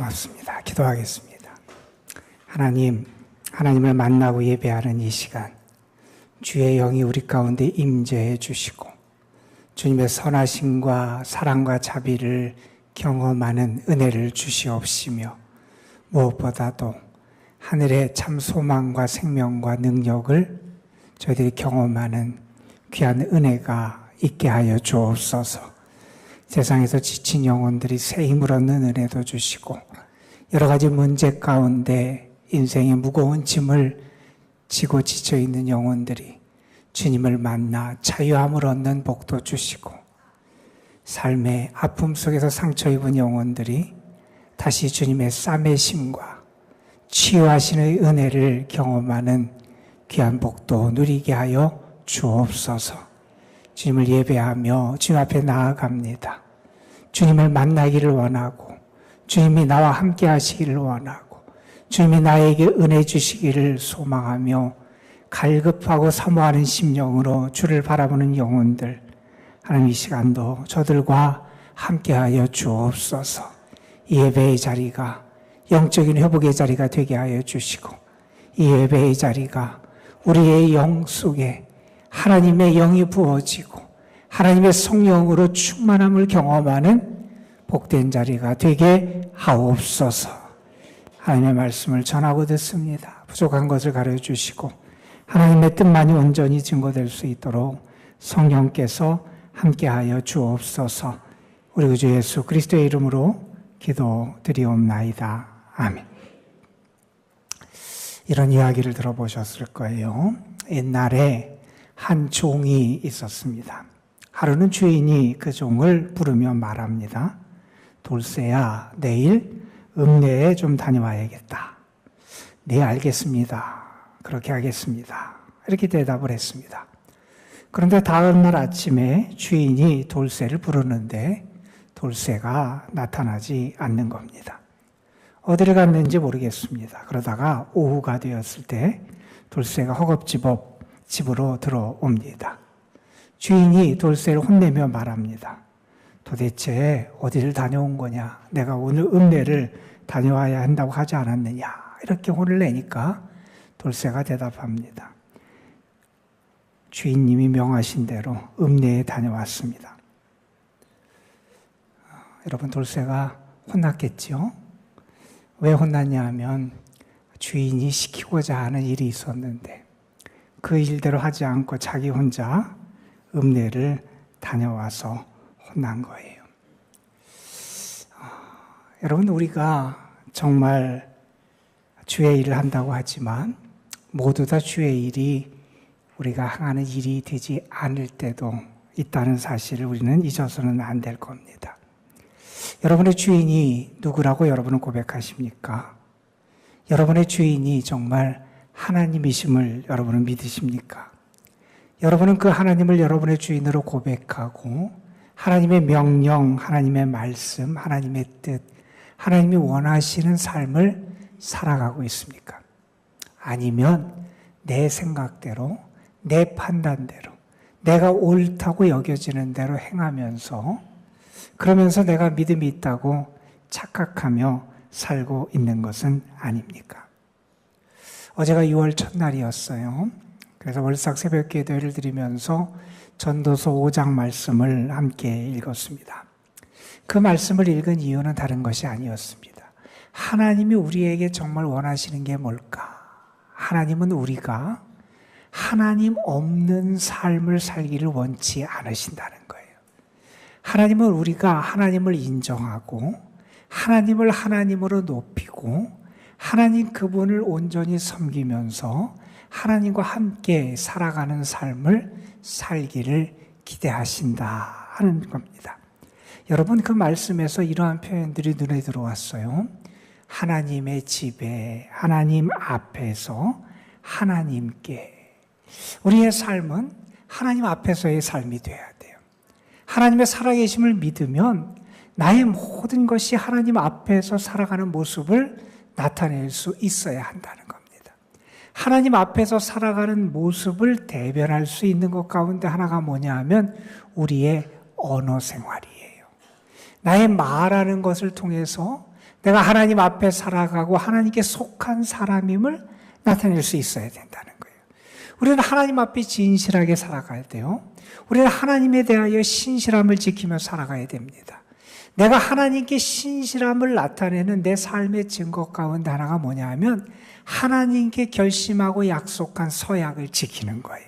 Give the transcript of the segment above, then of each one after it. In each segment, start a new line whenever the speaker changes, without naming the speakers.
고맙습니다. 기도하겠습니다. 하나님을 만나고 예배하는 이 시간, 주의 영이 우리 가운데 임재해 주시고 주님의 선하심과 사랑과 자비를 경험하는 은혜를 주시옵시며, 무엇보다도 하늘의 참 소망과 생명과 능력을 저희들이 경험하는 귀한 은혜가 있게 하여 주옵소서. 세상에서 지친 영혼들이 새 힘을 얻는 은혜도 주시고, 여러 가지 문제 가운데 인생의 무거운 짐을 지고 지쳐있는 영혼들이 주님을 만나 자유함을 얻는 복도 주시고, 삶의 아픔 속에서 상처 입은 영혼들이 다시 주님의 싸매심과 치유하시는 은혜를 경험하는 귀한 복도 누리게 하여 주옵소서. 주님을 예배하며 주님 앞에 나아갑니다. 주님을 만나기를 원하고, 주님이 나와 함께 하시기를 원하고, 주님이 나에게 은혜 주시기를 소망하며 갈급하고 사모하는 심령으로 주를 바라보는 영혼들, 하나님 이 시간도 저들과 함께하여 주옵소서. 이 예배의 자리가 영적인 회복의 자리가 되게 하여 주시고, 이 예배의 자리가 우리의 영 속에 하나님의 영이 부어지고 하나님의 성령으로 충만함을 경험하는 복된 자리가 되게 하옵소서. 하나님의 말씀을 전하고 듣습니다. 부족한 것을 가르쳐주시고 하나님의 뜻만이 온전히 증거될 수 있도록 성령께서 함께하여 주옵소서. 우리 구주 예수 그리스도의 이름으로 기도드리옵나이다. 아멘. 이런 이야기를 들어보셨을 거예요. 옛날에 한 종이 있었습니다. 하루는 주인이 그 종을 부르며 말합니다. 돌쇠야, 내일 읍내에 좀 다녀와야겠다. 네, 알겠습니다. 그렇게 하겠습니다. 이렇게 대답을 했습니다. 그런데 다음 날 아침에 주인이 돌쇠를 부르는데 돌쇠가 나타나지 않는 겁니다. 어디를 갔는지 모르겠습니다. 그러다가 오후가 되었을 때 돌쇠가 허겁지겁 집으로 들어옵니다. 주인이 돌쇠를 혼내며 말합니다. 도대체 어디를 다녀온 거냐? 내가 오늘 읍내를 다녀와야 한다고 하지 않았느냐? 이렇게 혼을 내니까 돌쇠가 대답합니다. 주인님이 명하신 대로 읍내에 다녀왔습니다. 여러분, 돌쇠가 혼났겠죠? 왜 혼났냐 하면 주인이 시키고자 하는 일이 있었는데 그 일대로 하지 않고 자기 혼자 읍내를 다녀와서 혼난 거예요. 여러분, 우리가 정말 주의 일을 한다고 하지만 모두 다 주의 일이 우리가 행하는 일이 되지 않을 때도 있다는 사실을 우리는 잊어서는 안 될 겁니다. 여러분의 주인이 누구라고 여러분은 고백하십니까? 여러분의 주인이 정말 하나님이심을 여러분은 믿으십니까? 여러분은 그 하나님을 여러분의 주인으로 고백하고 하나님의 명령, 하나님의 말씀, 하나님의 뜻, 하나님이 원하시는 삶을 살아가고 있습니까? 아니면 내 생각대로, 내 판단대로, 내가 옳다고 여겨지는 대로 행하면서 그러면서 내가 믿음이 있다고 착각하며 살고 있는 것은 아닙니까? 어제가 6월 첫날이었어요. 그래서 월삭 새벽 기도를 드리면서 전도서 5장 말씀을 함께 읽었습니다. 그 말씀을 읽은 이유는 다른 것이 아니었습니다. 하나님이 우리에게 정말 원하시는 게 뭘까? 하나님은 우리가 하나님 없는 삶을 살기를 원치 않으신다는 거예요. 하나님은 우리가 하나님을 인정하고 하나님을 하나님으로 높이고 하나님 그분을 온전히 섬기면서 하나님과 함께 살아가는 삶을 살기를 기대하신다 하는 겁니다. 여러분, 그 말씀에서 이러한 표현들이 눈에 들어왔어요. 하나님의 집에, 하나님 앞에서 하나님께. 우리의 삶은 하나님 앞에서의 삶이 돼야 돼요. 하나님의 살아계심을 믿으면 나의 모든 것이 하나님 앞에서 살아가는 모습을 나타낼 수 있어야 한다는 겁니다. 하나님 앞에서 살아가는 모습을 대변할 수 있는 것 가운데 하나가 뭐냐 하면 우리의 언어 생활이에요. 나의 말하는 것을 통해서 내가 하나님 앞에 살아가고 하나님께 속한 사람임을 나타낼 수 있어야 된다는 거예요. 우리는 하나님 앞에 진실하게 살아가야 돼요. 우리는 하나님에 대하여 신실함을 지키며 살아가야 됩니다. 내가 하나님께 신실함을 나타내는 내 삶의 증거 가운데 하나가 뭐냐 하면 하나님께 결심하고 약속한 서약을 지키는 거예요.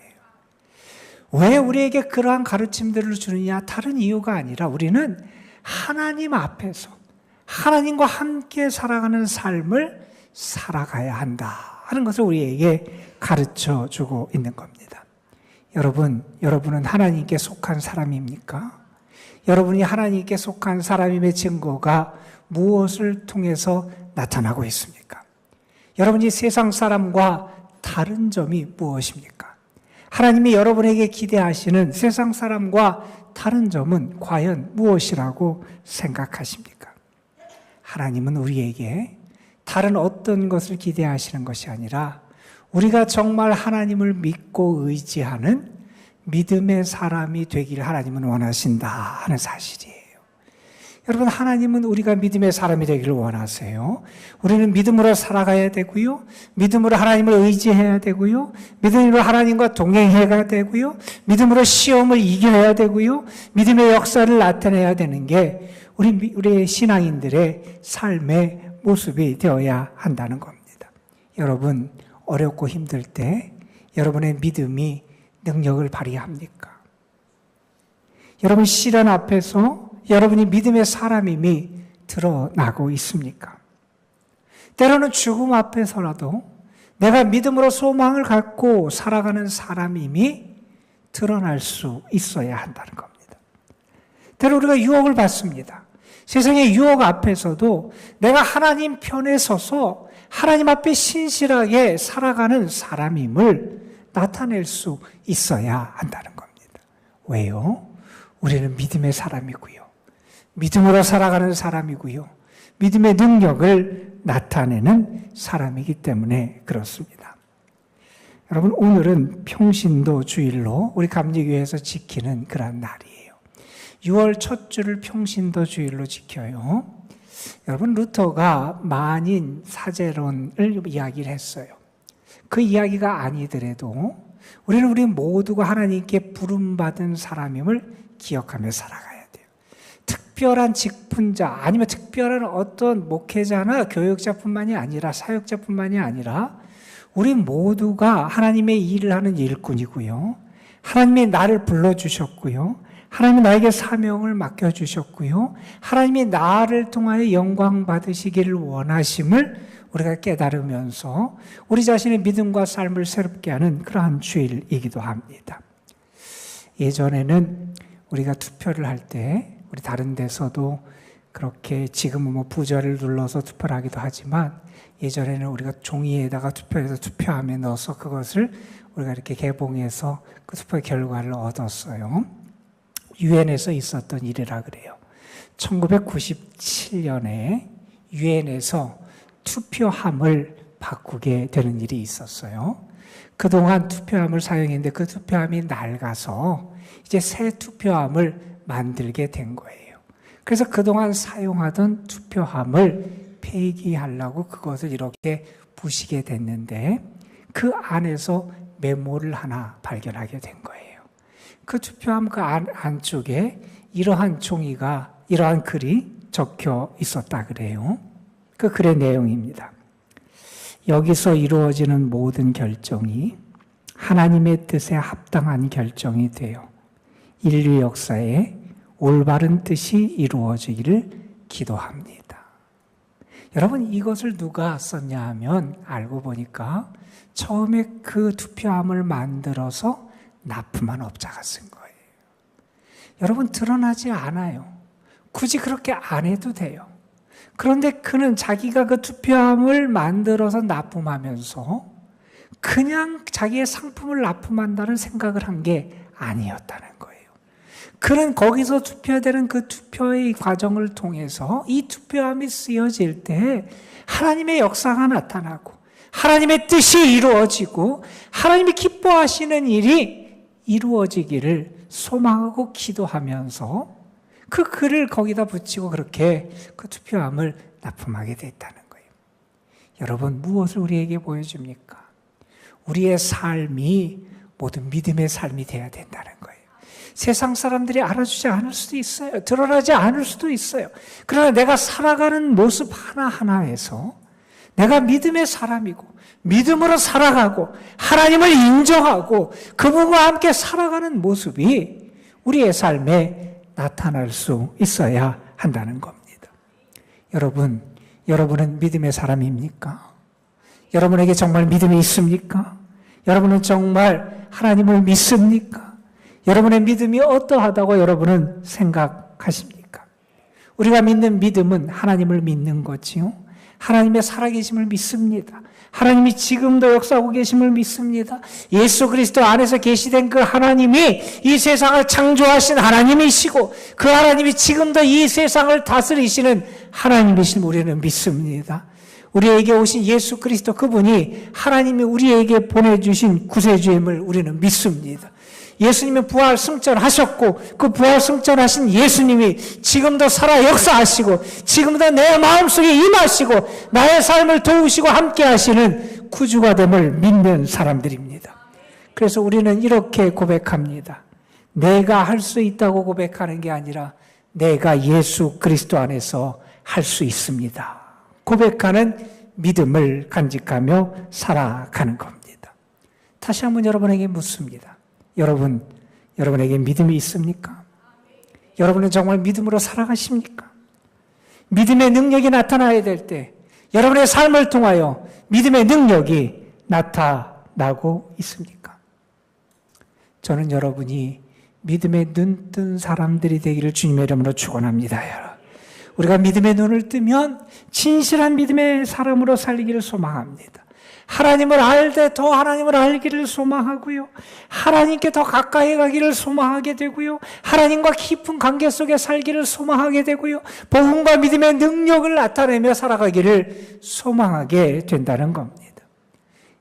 왜 우리에게 그러한 가르침들을 주느냐? 다른 이유가 아니라 우리는 하나님 앞에서 하나님과 함께 살아가는 삶을 살아가야 한다 하는 것을 우리에게 가르쳐 주고 있는 겁니다. 여러분은 하나님께 속한 사람입니까? 여러분이 하나님께 속한 사람임의 증거가 무엇을 통해서 나타나고 있습니까? 여러분이 세상 사람과 다른 점이 무엇입니까? 하나님이 여러분에게 기대하시는 세상 사람과 다른 점은 과연 무엇이라고 생각하십니까? 하나님은 우리에게 다른 어떤 것을 기대하시는 것이 아니라 우리가 정말 하나님을 믿고 의지하는 믿음의 사람이 되기를 하나님은 원하신다 하는 사실이에요. 여러분, 하나님은 우리가 믿음의 사람이 되기를 원하세요. 우리는 믿음으로 살아가야 되고요. 믿음으로 하나님을 의지해야 되고요. 믿음으로 하나님과 동행해야 되고요. 믿음으로 시험을 이겨야 되고요. 믿음의 역사를 나타내야 되는 게 우리의 신앙인들의 삶의 모습이 되어야 한다는 겁니다. 여러분, 어렵고 힘들 때 여러분의 믿음이 능력을 발휘합니까? 여러분, 시련 앞에서 여러분이 믿음의 사람임이 드러나고 있습니까? 때로는 죽음 앞에서라도 내가 믿음으로 소망을 갖고 살아가는 사람임이 드러날 수 있어야 한다는 겁니다. 때로 우리가 유혹을 받습니다. 세상의 유혹 앞에서도 내가 하나님 편에 서서 하나님 앞에 신실하게 살아가는 사람임을 나타낼 수 있어야 한다는 겁니다. 왜요? 우리는 믿음의 사람이고요. 믿음으로 살아가는 사람이고요. 믿음의 능력을 나타내는 사람이기 때문에 그렇습니다. 여러분, 오늘은 평신도 주일로 우리 감리교회에서 지키는 그런 날이에요. 6월 첫 주를 평신도 주일로 지켜요. 여러분, 루터가 만인 사제론을 이야기를 했어요. 그 이야기가 아니더라도 우리 모두가 하나님께 부름받은 사람임을 기억하며 살아가야 돼요. 특별한 직분자 아니면 특별한 어떤 목회자나 교육자뿐만이 아니라 사역자뿐만이 아니라 우리 모두가 하나님의 일을 하는 일꾼이고요. 하나님이 나를 불러주셨고요. 하나님이 나에게 사명을 맡겨주셨고요. 하나님이 나를 통하여 영광 받으시기를 원하심을 우리가 깨달으면서 우리 자신의 믿음과 삶을 새롭게 하는 그러한 주일이기도 합니다. 예전에는 우리가 투표를 할 때 우리 다른 데서도 그렇게 지금은 부저를 눌러서 투표를 하기도 하지만 예전에는 우리가 종이에다가 투표해서 투표함에 넣어서 그것을 우리가 이렇게 개봉해서 그 투표 결과를 얻었어요. 유엔에서 있었던 일이라 그래요. 1997년에 유엔에서 투표함을 바꾸게 되는 일이 있었어요. 그동안 투표함을 사용했는데 그 투표함이 낡아서 이제 새 투표함을 만들게 된 거예요. 그래서 그동안 사용하던 투표함을 폐기하려고 그것을 이렇게 부시게 됐는데 그 안에서 메모를 하나 발견하게 된 거예요. 그 투표함 그 안쪽에 이러한 글이 적혀 있었다 그래요. 그 글의 내용입니다. 여기서 이루어지는 모든 결정이 하나님의 뜻에 합당한 결정이 되어 인류 역사에 올바른 뜻이 이루어지기를 기도합니다. 여러분, 이것을 누가 썼냐 하면 알고 보니까 처음에 그 투표함을 만들어서 납품한 업자가 쓴 거예요. 여러분, 드러나지 않아요. 굳이 그렇게 안 해도 돼요. 그런데 그는 자기가 그 투표함을 만들어서 납품하면서 그냥 자기의 상품을 납품한다는 생각을 한 게 아니었다는 거예요. 그는 거기서 투표되는 그 투표의 과정을 통해서 이 투표함이 쓰여질 때 하나님의 역사가 나타나고 하나님의 뜻이 이루어지고 하나님이 기뻐하시는 일이 이루어지기를 소망하고 기도하면서 그 글을 거기다 붙이고 그렇게 그 투표함을 납품하게 됐다는 거예요. 여러분, 무엇을 우리에게 보여줍니까? 우리의 삶이 모든 믿음의 삶이 되어야 된다는 거예요. 세상 사람들이 알아주지 않을 수도 있어요. 드러나지 않을 수도 있어요. 그러나 내가 살아가는 모습 하나하나에서 내가 믿음의 사람이고 믿음으로 살아가고 하나님을 인정하고 그분과 함께 살아가는 모습이 우리의 삶에 나타날 수 있어야 한다는 겁니다. 여러분은 믿음의 사람입니까? 여러분에게 정말 믿음이 있습니까? 여러분은 정말 하나님을 믿습니까? 여러분의 믿음이 어떠하다고 여러분은 생각하십니까? 우리가 믿는 믿음은 하나님을 믿는 거지요. 하나님의 살아계심을 믿습니다. 하나님이 지금도 역사하고 계심을 믿습니다. 예수 그리스도 안에서 계시된 그 하나님이 이 세상을 창조하신 하나님이시고 그 하나님이 지금도 이 세상을 다스리시는 하나님이심을 우리는 믿습니다. 우리에게 오신 예수 그리스도 그분이 하나님이 우리에게 보내주신 구세주임을 우리는 믿습니다. 예수님은 부활 승천하셨고 그 부활 승천하신 예수님이 지금도 살아 역사하시고 지금도 내 마음속에 임하시고 나의 삶을 도우시고 함께 하시는 구주가 됨을 믿는 사람들입니다. 그래서 우리는 이렇게 고백합니다. 내가 할 수 있다고 고백하는 게 아니라 내가 예수 그리스도 안에서 할 수 있습니다. 고백하는 믿음을 간직하며 살아가는 겁니다. 다시 한번 여러분에게 묻습니다. 여러분에게 믿음이 있습니까? 여러분은 정말 믿음으로 살아가십니까? 믿음의 능력이 나타나야 될 때 여러분의 삶을 통하여 믿음의 능력이 나타나고 있습니까? 저는 여러분이 믿음의 눈 뜬 사람들이 되기를 주님의 이름으로 축원합니다. 우리가 믿음의 눈을 뜨면 진실한 믿음의 사람으로 살기를 소망합니다. 하나님을 알되 더 하나님을 알기를 소망하고요. 하나님께 더 가까이 가기를 소망하게 되고요. 하나님과 깊은 관계 속에 살기를 소망하게 되고요. 복음과 믿음의 능력을 나타내며 살아가기를 소망하게 된다는 겁니다.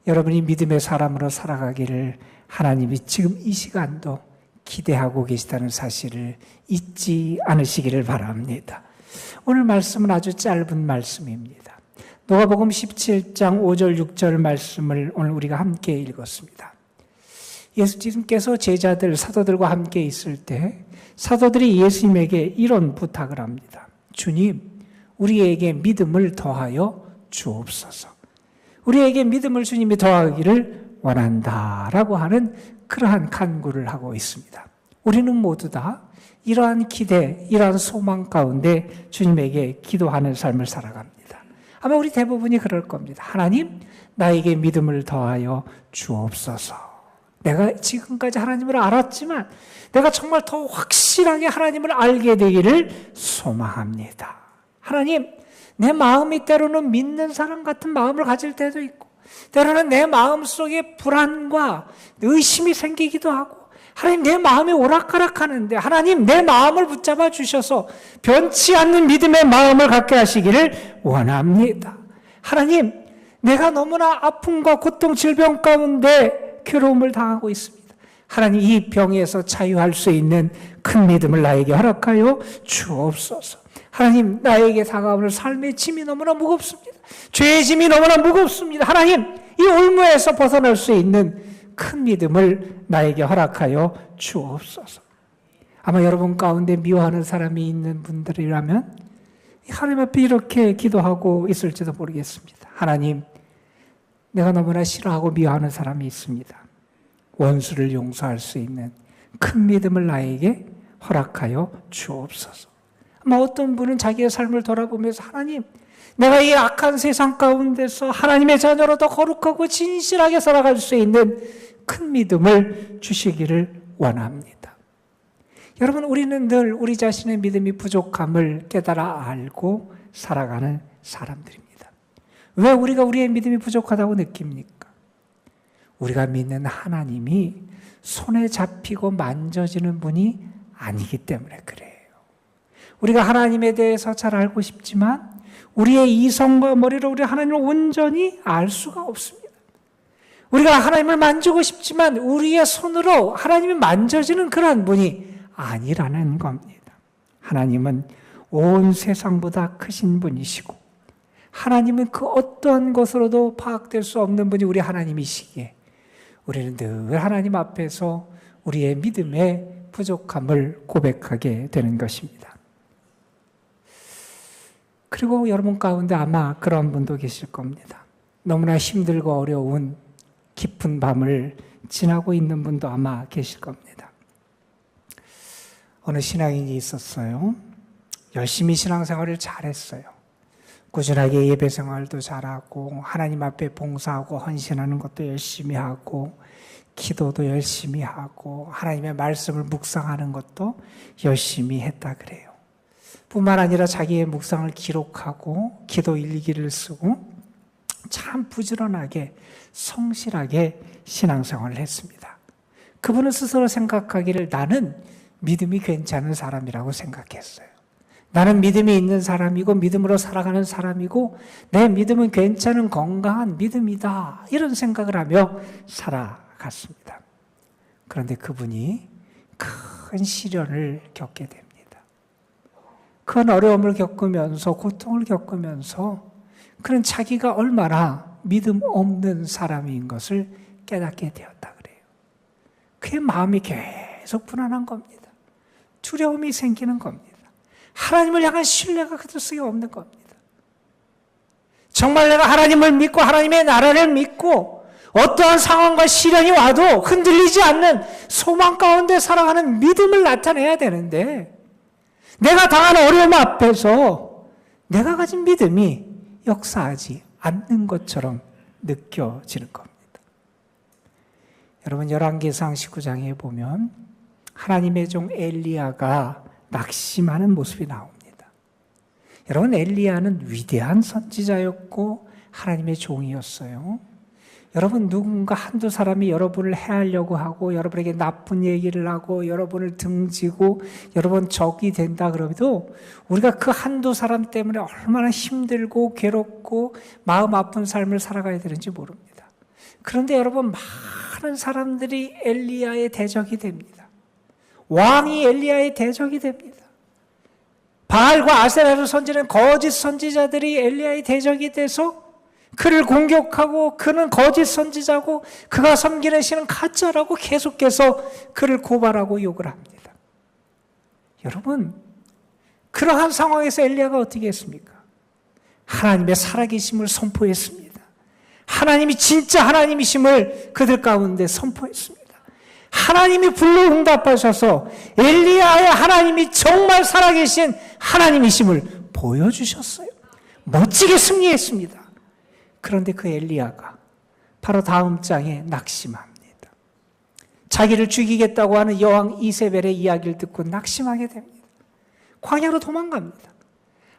여러분이 믿음의 사람으로 살아가기를 하나님이 지금 이 시간도 기대하고 계시다는 사실을 잊지 않으시기를 바랍니다. 오늘 말씀은 아주 짧은 말씀입니다. 누가복음 17장 5절 6절 말씀을 오늘 우리가 함께 읽었습니다. 예수님께서 제자들, 사도들과 함께 있을 때 사도들이 예수님에게 이런 부탁을 합니다. 주님, 우리에게 믿음을 더하여 주옵소서. 우리에게 믿음을 주님이 더하기를 원한다라고 하는 그러한 간구를 하고 있습니다. 우리는 모두 다 이러한 기대, 이러한 소망 가운데 주님에게 기도하는 삶을 살아갑니다. 아마 우리 대부분이 그럴 겁니다. 하나님, 나에게 믿음을 더하여 주옵소서. 내가 지금까지 하나님을 알았지만 내가 정말 더 확실하게 하나님을 알게 되기를 소망합니다. 하나님, 내 마음이 때로는 믿는 사람 같은 마음을 가질 때도 있고 때로는 내 마음속에 불안과 의심이 생기기도 하고 하나님, 내 마음이 오락가락하는데 하나님, 내 마음을 붙잡아 주셔서 변치 않는 믿음의 마음을 갖게 하시기를 원합니다. 하나님, 내가 너무나 아픔과 고통, 질병 가운데 괴로움을 당하고 있습니다. 하나님, 이 병에서 자유할 수 있는 큰 믿음을 나에게 허락하여 주옵소서. 하나님, 나에게 다가오는 삶의 짐이 너무나 무겁습니다. 죄의 짐이 너무나 무겁습니다. 하나님, 이 올무에서 벗어날 수 있는 큰 믿음을 나에게 허락하여 주옵소서. 아마 여러분 가운데 미워하는 사람이 있는 분들이라면 하나님 앞에 이렇게 기도하고 있을지도 모르겠습니다. 하나님, 내가 너무나 싫어하고 미워하는 사람이 있습니다. 원수를 용서할 수 있는 큰 믿음을 나에게 허락하여 주옵소서. 아마 어떤 분은 자기의 삶을 돌아보면서 하나님, 내가 이 악한 세상 가운데서 하나님의 자녀로 더 거룩하고 진실하게 살아갈 수 있는 큰 믿음을 주시기를 원합니다. 여러분, 우리는 늘 우리 자신의 믿음이 부족함을 깨달아 알고 살아가는 사람들입니다. 왜 우리가 우리의 믿음이 부족하다고 느낍니까? 우리가 믿는 하나님이 손에 잡히고 만져지는 분이 아니기 때문에 그래요. 우리가 하나님에 대해서 잘 알고 싶지만 우리의 이성과 머리로 우리 하나님을 온전히 알 수가 없습니다. 우리가 하나님을 만지고 싶지만 우리의 손으로 하나님이 만져지는 그러한 분이 아니라는 겁니다. 하나님은 온 세상보다 크신 분이시고 하나님은 그 어떠한 것으로도 파악될 수 없는 분이 우리 하나님이시기에 우리는 늘 하나님 앞에서 우리의 믿음의 부족함을 고백하게 되는 것입니다. 그리고 여러분 가운데 아마 그런 분도 계실 겁니다. 너무나 힘들고 어려운 깊은 밤을 지나고 있는 분도 아마 계실 겁니다. 어느 신앙인이 있었어요. 열심히 신앙생활을 잘했어요. 꾸준하게 예배생활도 잘하고 하나님 앞에 봉사하고 헌신하는 것도 열심히 하고 기도도 열심히 하고 하나님의 말씀을 묵상하는 것도 열심히 했다 그래요. 뿐만 아니라 자기의 묵상을 기록하고 기도 일기를 쓰고 참 부지런하게 성실하게 신앙생활을 했습니다. 그분은 스스로 생각하기를 나는 믿음이 괜찮은 사람이라고 생각했어요. 나는 믿음이 있는 사람이고 믿음으로 살아가는 사람이고 내 믿음은 괜찮은 건강한 믿음이다. 이런 생각을 하며 살아갔습니다. 그런데 그분이 큰 시련을 겪게 됩니다. 큰 어려움을 겪으면서 고통을 겪으면서 그는 자기가 얼마나 믿음 없는 사람인 것을 깨닫게 되었다 그래요. 그의 마음이 계속 불안한 겁니다. 두려움이 생기는 겁니다. 하나님을 향한 신뢰가 그들 속에 없는 겁니다. 정말 내가 하나님을 믿고 하나님의 나라를 믿고 어떠한 상황과 시련이 와도 흔들리지 않는 소망 가운데 살아가는 믿음을 나타내야 되는데 내가 당한 어려움 앞에서 내가 가진 믿음이 역사하지 않는 것처럼 느껴지는 겁니다. 여러분 열왕기상 19장에 보면 하나님의 종 엘리야가 낙심하는 모습이 나옵니다. 여러분 엘리야는 위대한 선지자였고 하나님의 종이었어요. 여러분 누군가 한두 사람이 여러분을 해하려고 하고 여러분에게 나쁜 얘기를 하고 여러분을 등지고 여러분 적이 된다 그러도 우리가 그 한두 사람 때문에 얼마나 힘들고 괴롭고 마음 아픈 삶을 살아가야 되는지 모릅니다. 그런데 여러분 많은 사람들이 엘리야의 대적이 됩니다. 왕이 엘리야의 대적이 됩니다. 바알과 아세라를 선지는 거짓 선지자들이 엘리야의 대적이 돼서 그를 공격하고 그는 거짓 선지자고 그가 섬기는 신은 가짜라고 계속해서 그를 고발하고 욕을 합니다. 여러분 그러한 상황에서 엘리야가 어떻게 했습니까? 하나님의 살아계심을 선포했습니다. 하나님이 진짜 하나님이심을 그들 가운데 선포했습니다. 하나님이 불러 응답하셔서 엘리야의 하나님이 정말 살아계신 하나님이심을 보여주셨어요. 멋지게 승리했습니다. 그런데 그 엘리야가 바로 다음 장에 낙심합니다. 자기를 죽이겠다고 하는 여왕 이세벨의 이야기를 듣고 낙심하게 됩니다. 광야로 도망갑니다.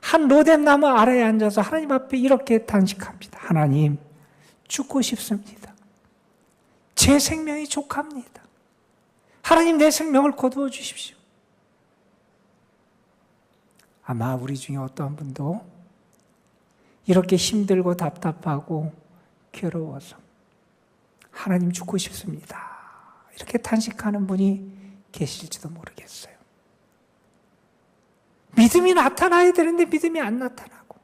한 로뎀나무 아래에 앉아서 하나님 앞에 이렇게 단식합니다. 하나님, 죽고 싶습니다. 제 생명이 족합니다. 하나님 내 생명을 거두어 주십시오. 아마 우리 중에 어떤 분도 이렇게 힘들고 답답하고 괴로워서 하나님 죽고 싶습니다. 이렇게 탄식하는 분이 계실지도 모르겠어요. 믿음이 나타나야 되는데 믿음이 안 나타나고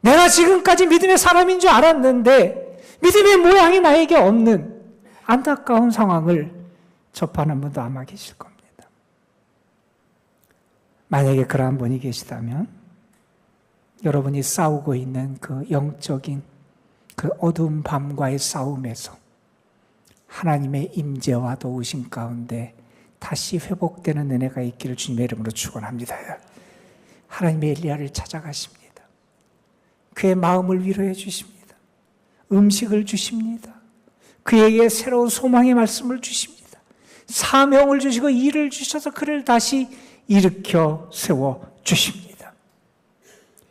내가 지금까지 믿음의 사람인 줄 알았는데 믿음의 모양이 나에게 없는 안타까운 상황을 접하는 분도 아마 계실 겁니다. 만약에 그러한 분이 계시다면 여러분이 싸우고 있는 그 영적인 그 어두운 밤과의 싸움에서 하나님의 임재와 도우심 가운데 다시 회복되는 은혜가 있기를 주님의 이름으로 축원합니다. 하나님의 엘리야를 찾아가십니다. 그의 마음을 위로해 주십니다. 음식을 주십니다. 그에게 새로운 소망의 말씀을 주십니다. 사명을 주시고 일을 주셔서 그를 다시 일으켜 세워 주십니다.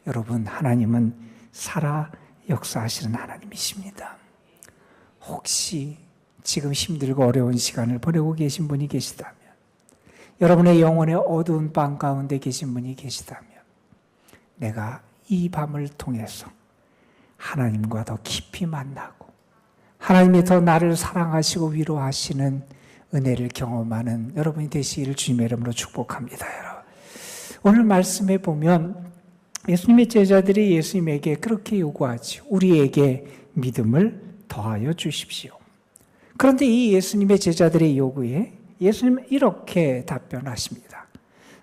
여러분 하나님은 살아 역사하시는 하나님이십니다. 혹시 지금 힘들고 어려운 시간을 보내고 계신 분이 계시다면 여러분의 영혼의 어두운 밤 가운데 계신 분이 계시다면 내가 이 밤을 통해서 하나님과 더 깊이 만나고 하나님이 더 나를 사랑하시고 위로하시는 은혜를 경험하는 여러분이 되시기를 주님의 이름으로 축복합니다. 여러분. 오늘 말씀에 보면 예수님의 제자들이 예수님에게 그렇게 요구하지. 우리에게 믿음을 더하여 주십시오. 그런데 이 예수님의 제자들의 요구에 예수님은 이렇게 답변하십니다.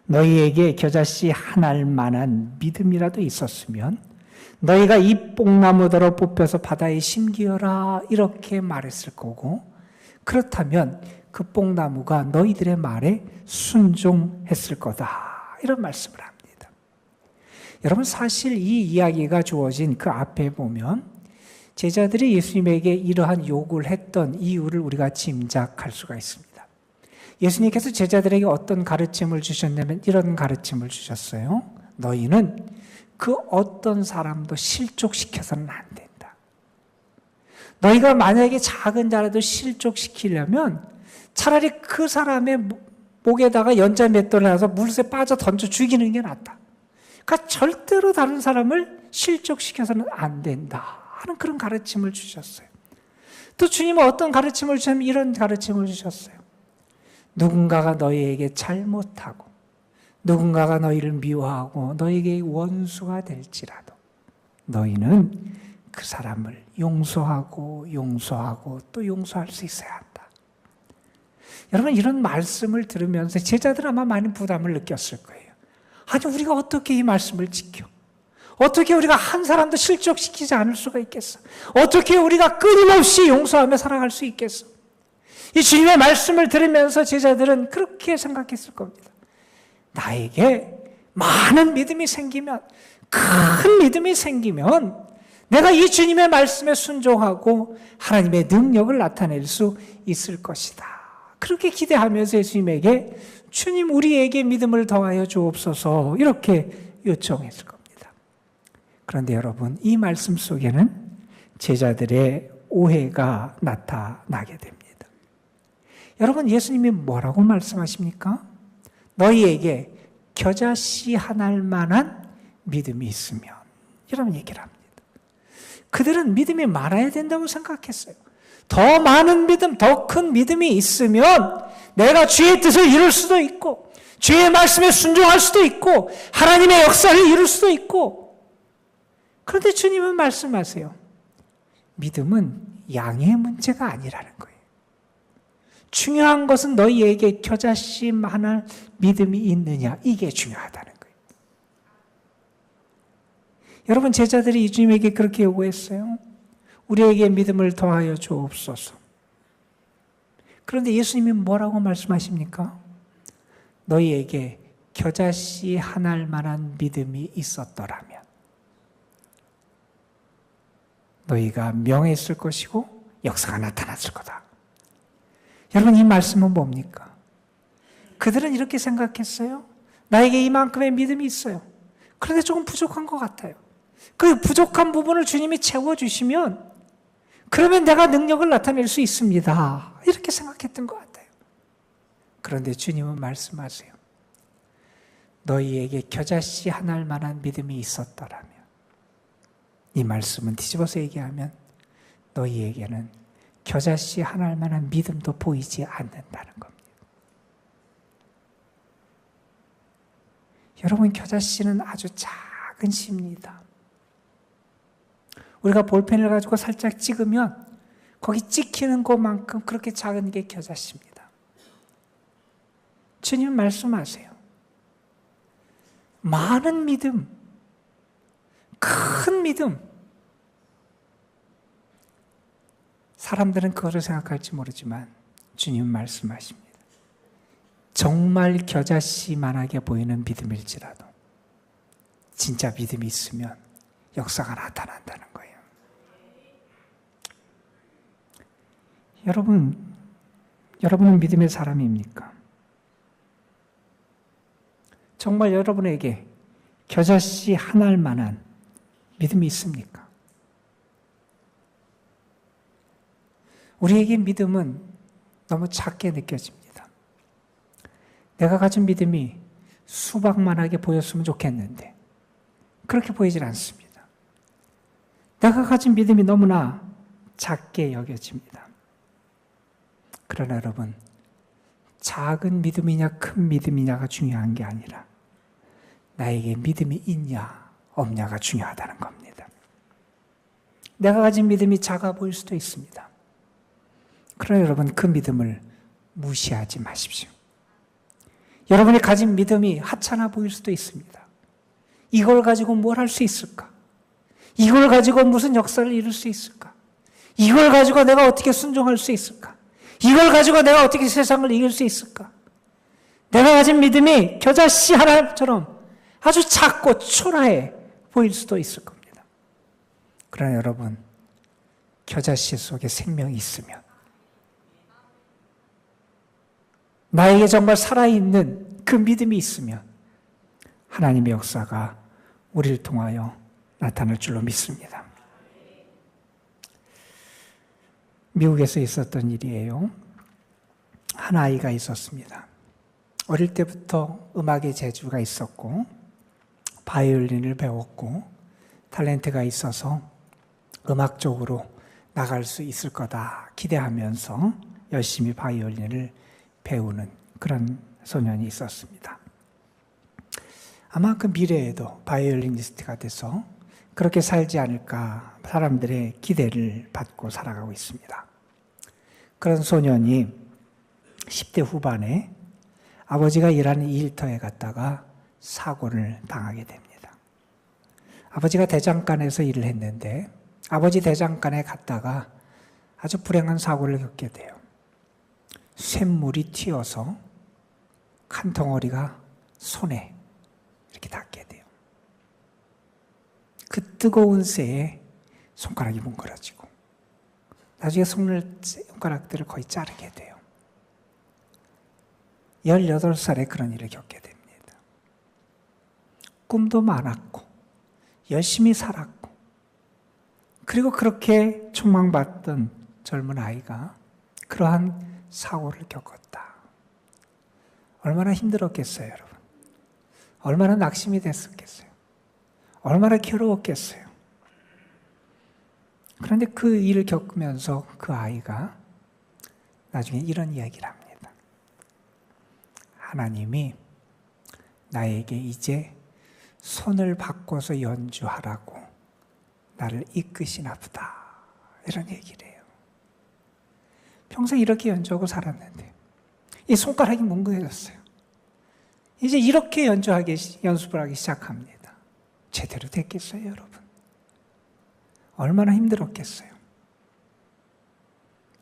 너희에게 겨자씨 한 알만한 믿음이라도 있었으면 너희가 이 뽕나무더러 뽑혀서 바다에 심기어라 이렇게 말했을 거고, 그렇다면 그 뽕나무가 너희들의 말에 순종했을 거다 이런 말씀을 합니다. 여러분, 사실 이 이야기가 주어진 그 앞에 보면 제자들이 예수님에게 이러한 요구를 했던 이유를 우리가 짐작할 수가 있습니다. 예수님께서 제자들에게 어떤 가르침을 주셨냐면 이런 가르침을 주셨어요. 너희는 그 어떤 사람도 실족시켜서는 안 된다. 너희가 만약에 작은 자라도 실족시키려면 차라리 그 사람의 목에다가 연자맷돌을 놔서 물에 빠져 던져 죽이는 게 낫다. 그러니까 절대로 다른 사람을 실족시켜서는 안 된다 하는 그런 가르침을 주셨어요. 또 주님은 어떤 가르침을 주셨냐면 이런 가르침을 주셨어요. 누군가가 너희에게 잘못하고 누군가가 너희를 미워하고 너희에게 원수가 될지라도 너희는 그 사람을 용서하고 또 용서할 수 있어야 한다. 여러분, 이런 말씀을 들으면서 제자들 아마 많은 부담을 느꼈을 거예요. 아니, 우리가 어떻게 이 말씀을 지켜? 어떻게 우리가 한 사람도 실족시키지 않을 수가 있겠어? 어떻게 우리가 끊임없이 용서하며 살아갈 수 있겠어? 이 주님의 말씀을 들으면서 제자들은 그렇게 생각했을 겁니다. 나에게 많은 믿음이 생기면, 큰 믿음이 생기면 내가 이 주님의 말씀에 순종하고 하나님의 능력을 나타낼 수 있을 것이다. 그렇게 기대하면서 예수님에게 주님 우리에게 믿음을 더하여 주옵소서 이렇게 요청했을 겁니다. 그런데 여러분, 이 말씀 속에는 제자들의 오해가 나타나게 됩니다. 여러분, 예수님이 뭐라고 말씀하십니까? 너희에게 겨자씨 한 알만한 믿음이 있으면, 이런 얘기를 합니다. 그들은 믿음이 많아야 된다고 생각했어요. 더 많은 믿음, 더 큰 믿음이 있으면 내가 주의 뜻을 이룰 수도 있고 주의 말씀에 순종할 수도 있고 하나님의 역사를 이룰 수도 있고. 그런데 주님은 말씀하세요. 믿음은 양의 문제가 아니라는 거예요. 중요한 것은 너희에게 겨자씨 하나 믿음이 있느냐, 이게 중요하다는 거예요. 여러분, 제자들이 주님에게 그렇게 요구했어요. 우리에게 믿음을 더하여 주옵소서. 그런데 예수님이 뭐라고 말씀하십니까? 너희에게 겨자씨 한 알만한 믿음이 있었더라면 너희가 명했을 것이고 역사가 나타났을 거다. 여러분, 이 말씀은 뭡니까? 그들은 이렇게 생각했어요. 나에게 이만큼의 믿음이 있어요. 그런데 조금 부족한 것 같아요. 그 부족한 부분을 주님이 채워주시면 그러면 내가 능력을 나타낼 수 있습니다. 이렇게 생각했던 것 같아요. 그런데 주님은 말씀하세요. 너희에게 겨자씨 한 알만한 믿음이 있었더라면, 이 말씀은 뒤집어서 얘기하면 너희에게는 겨자씨 한 알만한 믿음도 보이지 않는다는 겁니다. 여러분, 겨자씨는 아주 작은 씨입니다. 우리가 볼펜을 가지고 살짝 찍으면 거기 찍히는 것만큼 그렇게 작은 게 겨자씨입니다. 주님 말씀하세요. 많은 믿음, 큰 믿음. 사람들은 그거를 생각할지 모르지만 주님 말씀하십니다. 정말 겨자씨만하게 보이는 믿음일지라도 진짜 믿음이 있으면 역사가 나타난다는 거예요. 여러분은 믿음의 사람입니까? 정말 여러분에게 겨자씨 한 알만한 믿음이 있습니까? 우리에게 믿음은 너무 작게 느껴집니다. 내가 가진 믿음이 수박만하게 보였으면 좋겠는데 그렇게 보이질 않습니다. 내가 가진 믿음이 너무나 작게 여겨집니다. 그러나 여러분, 작은 믿음이냐 큰 믿음이냐가 중요한 게 아니라 나에게 믿음이 있냐 없냐가 중요하다는 겁니다. 내가 가진 믿음이 작아 보일 수도 있습니다. 그러나 여러분, 그 믿음을 무시하지 마십시오. 여러분이 가진 믿음이 하찮아 보일 수도 있습니다. 이걸 가지고 뭘 할 수 있을까? 이걸 가지고 무슨 역사를 이룰 수 있을까? 이걸 가지고 내가 어떻게 순종할 수 있을까? 이걸 가지고 내가 어떻게 세상을 이길 수 있을까? 내가 가진 믿음이 겨자씨 하나처럼 아주 작고 초라해 보일 수도 있을 겁니다. 그러나 여러분, 겨자씨 속에 생명이 있으면, 나에게 정말 살아있는 그 믿음이 있으면 하나님의 역사가 우리를 통하여 나타날 줄로 믿습니다. 미국에서 있었던 일이에요. 한 아이가 있었습니다. 어릴 때부터 음악의 재주가 있었고 바이올린을 배웠고 탤런트가 있어서 음악 쪽으로 나갈 수 있을 거다 기대하면서 열심히 바이올린을 배우는 그런 소년이 있었습니다. 아마 그 미래에도 바이올리니스트가 돼서 그렇게 살지 않을까 사람들의 기대를 받고 살아가고 있습니다. 그런 소년이 10대 후반에 아버지가 일하는 일터에 갔다가 사고를 당하게 됩니다. 아버지가 대장간에서 일을 했는데 아버지 대장간에 갔다가 아주 불행한 사고를 겪게 돼요. 쇳물이 튀어서 한 덩어리가 손에 이렇게 닿게 돼요. 그 뜨거운 쇠에 손가락이 뭉그러지고 나중에 손가락들을 거의 자르게 돼요. 18살에 그런 일을 겪게 됩니다. 꿈도 많았고 열심히 살았고 그리고 그렇게 촉망받던 젊은 아이가 그러한 사고를 겪었다. 얼마나 힘들었겠어요, 여러분. 얼마나 낙심이 됐었겠어요. 얼마나 괴로웠겠어요. 그런데 그 일을 겪으면서 그 아이가 나중에 이런 이야기를 합니다. 하나님이 나에게 이제 손을 바꿔서 연주하라고 나를 이끄시나 보다. 이런 얘기를 해요. 평생 이렇게 연주하고 살았는데 이 손가락이 뭉근해졌어요. 이제 이렇게 연습을 하기 시작합니다. 제대로 됐겠어요, 여러분? 얼마나 힘들었겠어요?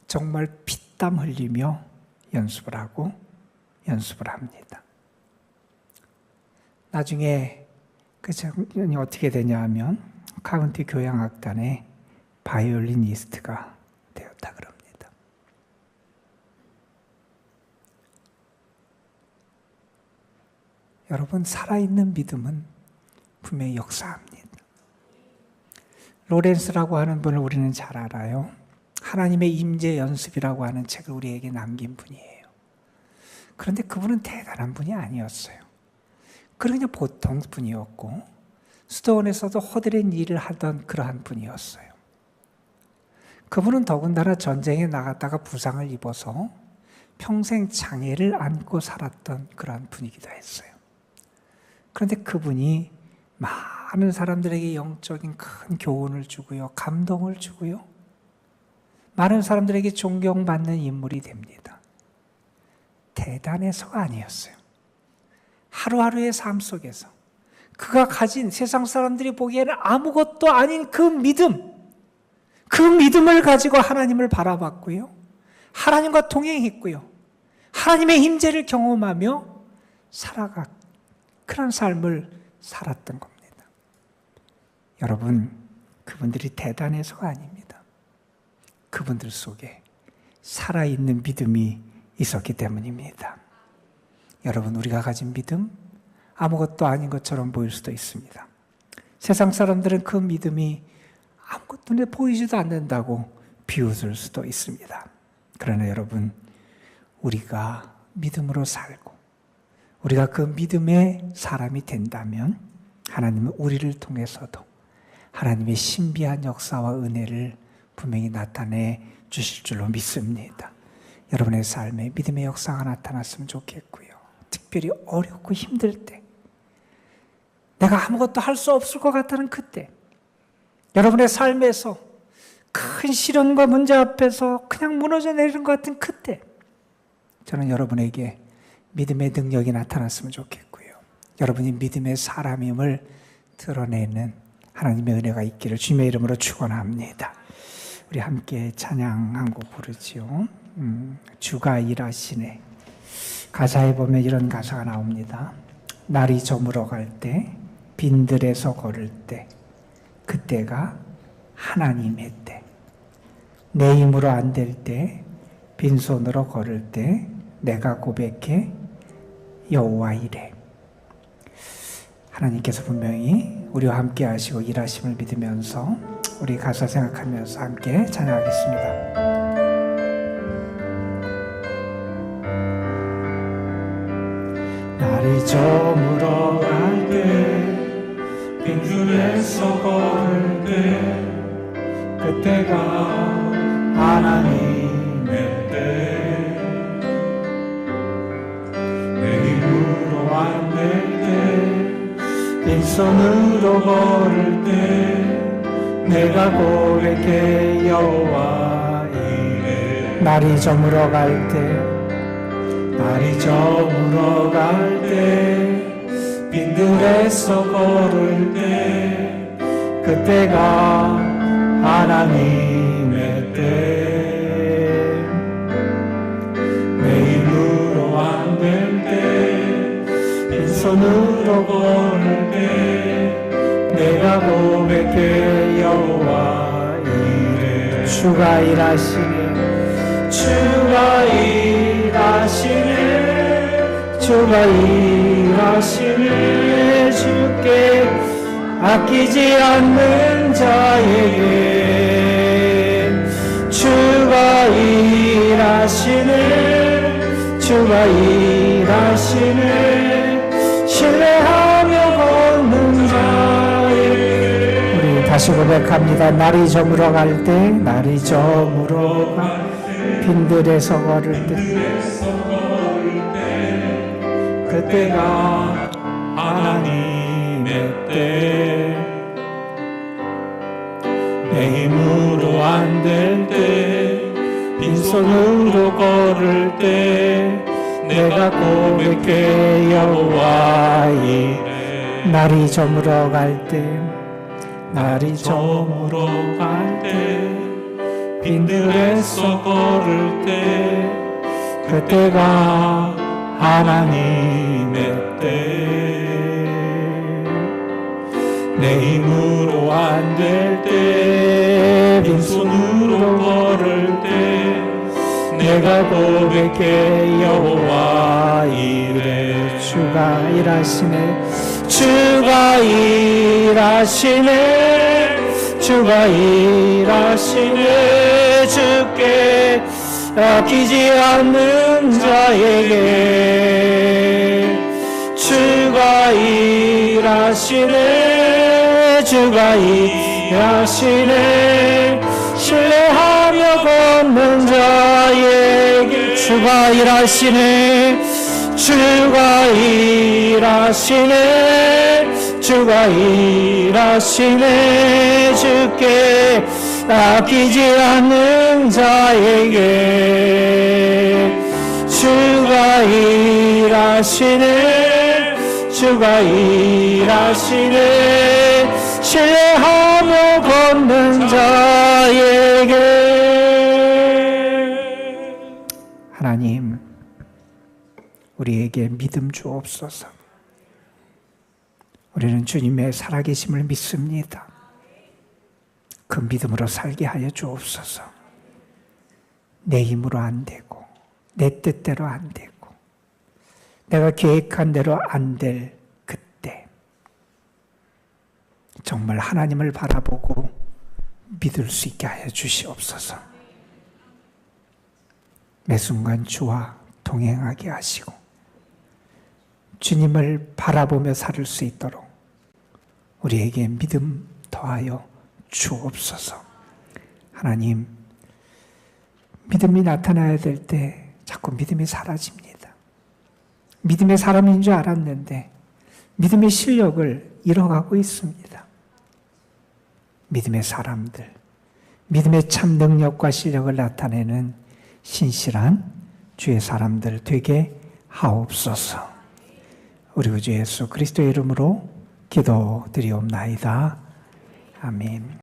정말 피땀 흘리며 연습을 하고 연습을 합니다. 나중에 그 장면이 어떻게 되냐 하면 카운티 교향악단의 바이올리니스트가 되었다 그럽니다. 여러분, 살아있는 믿음은 분명히 역사합니다. 로렌스라고 하는 분을 우리는 잘 알아요. 하나님의 임재 연습이라고 하는 책을 우리에게 남긴 분이에요. 그런데 그분은 대단한 분이 아니었어요. 그냥 보통 분이었고 수도원에서도 허드렛 일을 하던 그러한 분이었어요. 그분은 더군다나 전쟁에 나갔다가 부상을 입어서 평생 장애를 안고 살았던 그러한 분이기도 했어요. 그런데 그분이 많은 사람들에게 영적인 큰 교훈을 주고요, 감동을 주고요, 많은 사람들에게 존경받는 인물이 됩니다. 대단해서가 아니었어요. 하루하루의 삶 속에서 그가 가진 세상 사람들이 보기에는 아무것도 아닌 그 믿음을 가지고 하나님을 바라봤고요, 하나님과 동행했고요, 하나님의 임재를 경험하며 살아가 그런 삶을 살았던 겁니다. 여러분, 그분들이 대단해서가 아닙니다. 그분들 속에 살아있는 믿음이 있었기 때문입니다. 여러분, 우리가 가진 믿음, 아무것도 아닌 것처럼 보일 수도 있습니다. 세상 사람들은 그 믿음이 아무것도 눈에 보이지도 않는다고 비웃을 수도 있습니다. 그러나 여러분, 우리가 믿음으로 살고 우리가 그 믿음의 사람이 된다면 하나님은 우리를 통해서도 하나님의 신비한 역사와 은혜를 분명히 나타내 주실 줄로 믿습니다. 여러분의 삶에 믿음의 역사가 나타났으면 좋겠고요. 특별히 어렵고 힘들 때 내가 아무것도 할 수 없을 것 같다는 그때, 여러분의 삶에서 큰 시련과 문제 앞에서 그냥 무너져 내리는 것 같은 그때, 저는 여러분에게 믿음의 능력이 나타났으면 좋겠고요. 여러분이 믿음의 사람임을 드러내는 하나님의 은혜가 있기를 주님의 이름으로 축원합니다. 우리 함께 찬양 한 곡 부르지요. 주가 일하시네. 가사에 보면 이런 가사가 나옵니다. 날이 저물어 갈 때, 빈들에서 걸을 때, 그때가 하나님의 때. 내 힘으로 안 될 때, 빈손으로 걸을 때, 내가 고백해 여호와 이래. 하나님께서 분명히 우리와 함께 하시고 일하심을 믿으면서 우리 가사 생각하면서 함께 찬양하겠습니다. 날이 저물어 갈 때, 빈줄에서 걸을 때, 그때가 하나님의 때. 내 힘으로 안 될 때, 빈손으로 걸을 때, 내가 고백해 여호와 이래. 날이 저물어 갈 때, 날이 저물어 갈 때, 빈들에서 걸을 때, 그때가 하나님의 때. 내 힘으로 안 될 때, 빈손으로 걸을 때, 내가 고백해 여호와 이래. 주가 일하시네. 주가 일하시네. 주가 일하시네. 주께 아끼지 않는 자에게 주가 일하시네. 주가 일하시네. 신뢰하며 걷는 자에게. 우리 다시 고백합니다. 날이 저물어 갈 때, 날이 저물어 갈 때, 빈들에서 걸을 때, 그때가 하나님의 때. 내 힘으로 안 될 때, 빈손으로 걸을 때, 내가 고백해 여호와 이래. 날이 저물어 갈 때, 날이 저물어 갈 때, 빈들에서 걸을 때, 그때가 하나님의 때. 내 힘으로 안 될 때, 빈손으로 걸을 때, 내가 고백해 여호와 이래. 주가 일하시네. 주가 일하시네. 주가 일하시네. 주께 아끼지 않는 자에게 주가 일하시네. 주가 일하시네. 신뢰하며 걷는 자에게 주가 일하시네. 주가 일하시네. 주가 일하시네. 주께 아끼지 않는 자에게 주가 일하시네. 주가 일하시네. 신뢰하며 걷는 자에게. 하나님, 우리에게 믿음 주옵소서. 우리는 주님의 살아계심을 믿습니다. 그 믿음으로 살게 하여 주옵소서. 내 힘으로 안 되고, 내 뜻대로 안 되고, 내가 계획한 대로 안 될 그때, 정말 하나님을 바라보고 믿을 수 있게 하여 주시옵소서. 매 순간 주와 동행하게 하시고, 주님을 바라보며 살 수 있도록 우리에게 믿음 더하여 주옵소서. 하나님, 믿음이 나타나야 될 때 자꾸 믿음이 사라집니다. 믿음의 사람인 줄 알았는데 믿음의 실력을 잃어가고 있습니다. 믿음의 사람들, 믿음의 참 능력과 실력을 나타내는 신실한 주의 사람들 되게 하옵소서. 우리 구주 예수 그리스도의 이름으로 기도드리옵나이다. 아멘.